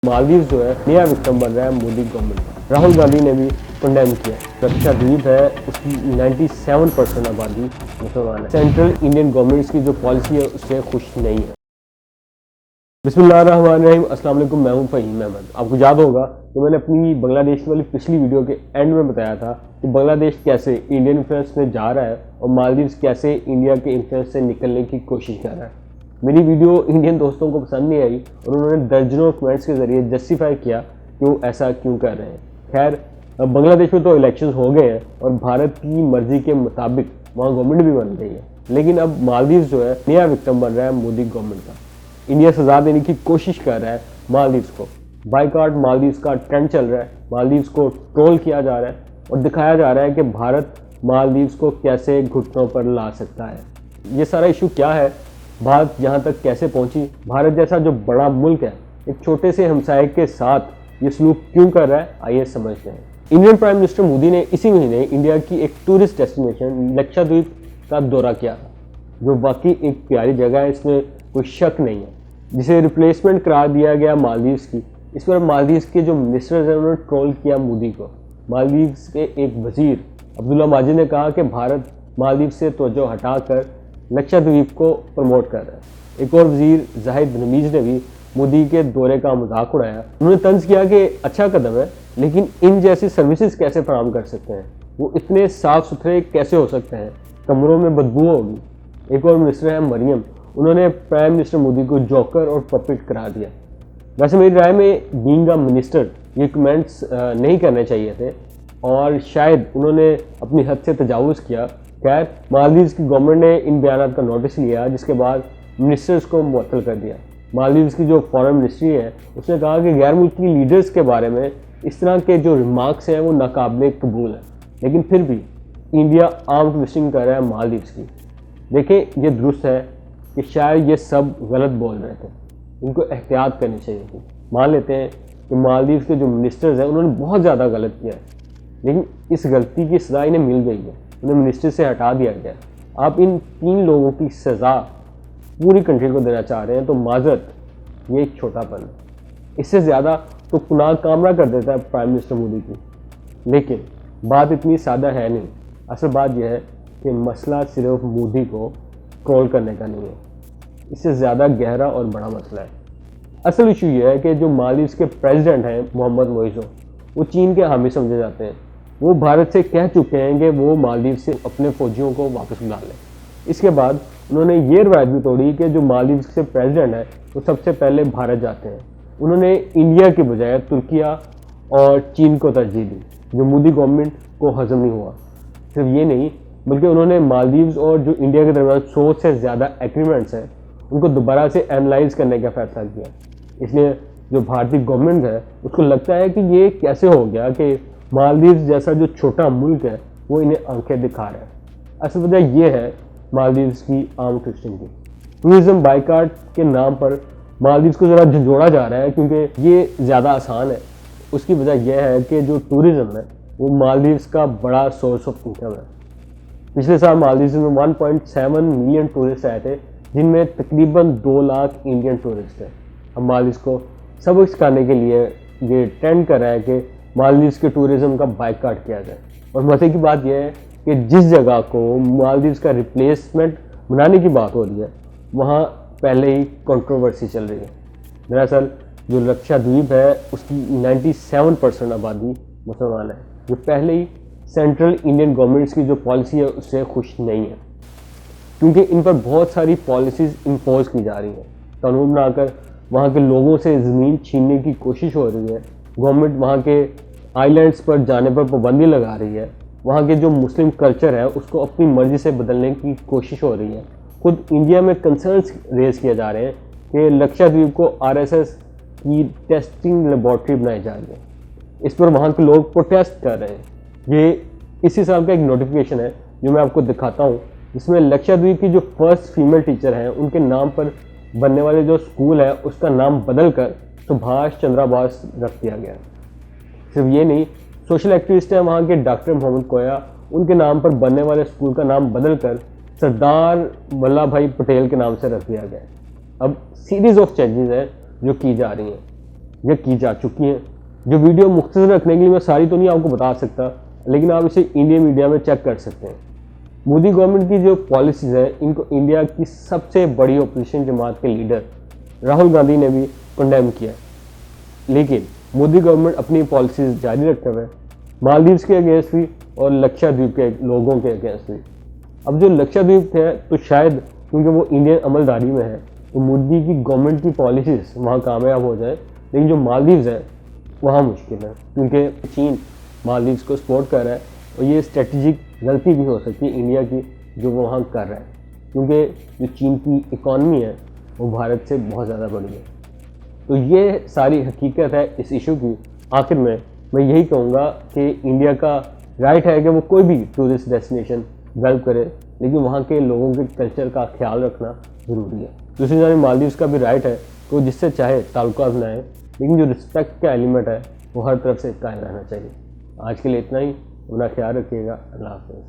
मालदीव जो है नया विक्टिम बन रहा है मोदी गवर्नमेंट का। राहुल गांधी ने भी कंडेम किया। रक्षा द्वीप है उसकी 97% आबादी मुसलमान है। सेंट्रल इंडियन गवर्नमेंट की जो पॉलिसी है उससे खुश नहीं है। बिस्मिल्लाहिर्रहमानिर्रहीम, अस्सलाम वालेकुम। मैं हूं फ़हीम अहमद। आपको याद होगा कि मैंने अपनी बांग्लादेश वाली पिछली वीडियो के एंड में बताया था कि बांग्लादेश कैसे इंडियन इन्फ्लुएंस में जा रहा है और मालदीव कैसे इंडिया के इन्फ्लुएंस से निकलने की कोशिश कर रहा है। मेरी वीडियो इंडियन दोस्तों को पसंद नहीं आई और उन्होंने दर्जनों कमेंट्स के जरिए जस्टिफाई किया कि वो ऐसा क्यों कर रहे हैं। खैर, बांग्लादेश में तो इलेक्शंस हो गए हैं और भारत की मर्जी के मुताबिक वहाँ गवर्नमेंट भी बन गई है, लेकिन अब मालदीव जो है नया विक्टिम बन रहा है मोदी गवर्नमेंट का। इंडिया सजा देने की कोशिश कर रहा है मालदीव को। बाइकआउट मालदीव का ट्रेंड चल रहा है। मालदीव को ट्रोल किया जा रहा है और दिखाया जा रहा है कि भारत मालदीव को कैसे घुटनों पर ला सकता है। ये सारा इशू क्या है, भारत यहाँ तक कैसे पहुंची, भारत जैसा जो बड़ा मुल्क है एक छोटे से हमसाये के साथ ये सलूक क्यों कर रहा है, आइए समझते हैं। इंडियन प्राइम मिनिस्टर मोदी ने इसी महीने इंडिया की एक टूरिस्ट डेस्टिनेशन लक्षद्वीप का दौरा किया, जो बाकी एक प्यारी जगह है, इसमें कोई शक नहीं है, जिसे रिप्लेसमेंट करार दिया गया मालदीव की। इस पर मालदीव के जो मिनिस्टर्स हैं उन्होंने ट्रोल किया मोदी को। मालदीव के एक वजीर अब्दुल्ला माजिद ने कहा कि भारत मालदीव से तवज्जो हटाकर लक्षद्वीप को प्रमोट कर रहा है। एक और वजीर जाहिद नमीज ने भी मोदी के दौरे का मजाक उड़ाया। उन्होंने तंज किया कि अच्छा कदम है, लेकिन इन जैसी सर्विसेज कैसे फराहम कर सकते हैं, वो इतने साफ सुथरे कैसे हो सकते हैं, कमरों में बदबू होगी। एक और मिनिस्टर है मरियम, उन्होंने प्राइम मिनिस्टर मोदी को जोकर और पपेट करार दिया। वैसे मेरी राय में बीइंग अ मिनिस्टर ये कमेंट्स नहीं करने चाहिए थे और शायद उन्होंने अपनी हद से तजावुज़ किया। खैर, मालदीव की गवर्नमेंट ने इन बयान का नोटिस लिया, जिसके बाद मिनिस्टर्स को मुअत्तल कर दिया। मालदीव की जो फॉरेन मिनिस्ट्री है उसने कहा कि गैर मुल्की लीडर्स के बारे में इस तरह के जो रिमार्क्स हैं वो नाकाबिले कबूल हैं, लेकिन फिर भी इंडिया आर्म ट्विस्टिंग कर रहा है मालदीव की। देखें, ये दुरुस्त है कि शायद ये सब गलत बोल रहे थे, इनको एहतियात करनी चाहिए थी। मान लेते हैं कि मालदीव के जो मिनिस्टर्स हैं उन्होंने बहुत ज़्यादा गलत किया है, लेकिन इस गलती की सज़ा इन्हें मिल गई है, उन्हें मिनिस्टर से हटा दिया गया। आप इन 3 लोगों की सज़ा पूरी कंट्री को देना चाह रहे हैं तो माजरत ये एक छोटापन है। इससे ज़्यादा तो कुनाल कामरा कर देता है प्राइम मिनिस्टर मोदी की। लेकिन बात इतनी सादा है नहीं। असल बात यह है कि मसला सिर्फ मोदी को ट्रोल करने का नहीं है, इससे ज़्यादा गहरा और बड़ा मसला है। असल इशू यह है कि जो मालदीव के प्रेसिडेंट हैं मोहम्मद मोइज़ो, वो चीन के हामी समझे जाते हैं। वो भारत से कह चुके हैं कि वो मालदीव से अपने फौजियों को वापस बुला लें। इसके बाद उन्होंने ये रवायत भी तोड़ी कि जो मालदीव के प्रेसिडेंट हैं वो सबसे पहले भारत जाते हैं। उन्होंने इंडिया की बजाय तुर्किया और चीन को तरजीह दी, जो मोदी गवर्नमेंट को हजम नहीं हुआ। सिर्फ ये नहीं, बल्कि उन्होंने मालदीव और जो इंडिया के दरमियान 100 से ज़्यादा एग्रीमेंट्स हैं उनको दोबारा से एनालाइज करने का फैसला किया। इसलिए जो भारतीय गवर्नमेंट है उसको लगता है कि ये कैसे हो गया कि मालदीव जैसा जो छोटा मुल्क है वो इन्हें आंखें दिखा रहा है। असल वजह यह है मालदीव की आर्म ट्विस्टिंग की। टूरिज्म बाइकआउट के नाम पर मालदीव को ज़रा झंझोड़ा जा रहा है क्योंकि ये ज़्यादा आसान है। उसकी वजह यह है कि जो टूरिज़्म है वो मालदीव का बड़ा सोर्स ऑफ इनकम है। पिछले साल मालदीव में 1.7 मिलियन टूरिस्ट आए थे, जिनमें तकरीबन 2 लाख इंडियन टूरिस्ट थे। अब मालदीव को सबक सिखाने के लिए ये ट्रेंड कर रहा है कि मालदीव के टूरिज़्म का बाइकआउट किया जाए। और मजे की बात यह है कि जिस जगह को मालदीव का रिप्लेसमेंट बनाने की बात हो रही है वहाँ पहले ही कंट्रोवर्सी चल रही है। दरअसल जो लक्षद्वीप है उसकी 97% आबादी मुसलमान है, जो पहले ही सेंट्रल इंडियन गवर्नमेंट्स की जो पॉलिसी है उससे खुश नहीं है, क्योंकि इन पर बहुत सारी पॉलिसीज़ इम्पोज की जा रही हैं। कानून बनाकर वहाँ के लोगों से ज़मीन छीनने की कोशिश हो रही है। गवर्नमेंट वहाँ के आइलैंड्स पर जाने पर पाबंदी लगा रही है। वहाँ के जो मुस्लिम कल्चर है उसको अपनी मर्जी से बदलने की कोशिश हो रही है। खुद इंडिया में कंसर्न्स रेज किए जा रहे हैं कि लक्षद्वीप को आरएसएस की टेस्टिंग लेबॉर्ट्री बनाई जा रही है। इस पर वहाँ के लोग प्रोटेस्ट कर रहे हैं। ये इसी साल का एक नोटिफिकेशन है जो मैं आपको दिखाता हूँ, जिसमें लक्षद्वीप की जो फर्स्ट फीमेल टीचर हैं उनके नाम पर बनने वाले जो स्कूल है उसका नाम बदल कर सुभाष चंद्रा बोस रख दिया गया। सिर्फ ये नहीं, सोशल एक्टिविस्ट हैं वहाँ के डॉक्टर मोहम्मद कोया, उनके नाम पर बनने वाले स्कूल का नाम बदल कर सरदार वल्लभ भाई पटेल के नाम से रख दिया गया। अब सीरीज ऑफ चेंजेस हैं जो की जा रही हैं। या की जा चुकी हैं। जो वीडियो मुख्तसर रखने के लिए मैं सारी तो नहीं आपको बता सकता, लेकिन आप इसे इंडियन मीडिया में चेक कर सकते हैं। मोदी गवर्नमेंट की जो पॉलिसीज़ हैं इनको इंडिया की सबसे बड़ी अपोजिशन जमात के लीडर राहुल गांधी ने भी कंडेम किया, लेकिन मोदी गवर्नमेंट अपनी पॉलिसीज़ जारी रखते हुए मालदीव्स के अगेंस्ट भी और लक्षद्वीप के लोगों के अगेंस्ट भी। अब जो लक्षद्वीप है तो शायद क्योंकि वो इंडियन अमलदारी में है तो मोदी की गवर्नमेंट की पॉलिसीज़ वहाँ कामयाब हो जाए, लेकिन जो मालदीव्स है वहाँ मुश्किल है क्योंकि चीन मालदीव्स को सपोर्ट कर रहा है और ये स्ट्रेटजिक गलती भी हो सकती है इंडिया की जो वो वहाँ कर रहा है, क्योंकि जो चीन की इकॉनमी है वो भारत से बहुत ज़्यादा बड़ी है। तो ये सारी हकीकत है इस इशू की। आखिर में मैं यही कहूँगा कि इंडिया का राइट है कि वो कोई भी टूरिस्ट डेस्टिनेशन डेवलप करे, लेकिन वहाँ के लोगों के कल्चर का ख्याल रखना ज़रूरी है। दूसरी जाने मालदीव्स का भी राइट है कि वो जिससे चाहे ताल्लुकात बनाए, लेकिन जो रिस्पेक्ट का एलिमेंट है वो हर तरफ से कायम रहना चाहिए। आज के लिए इतना ही, अपना ख्याल रखिएगा। अल्लाह हाफ़िज़।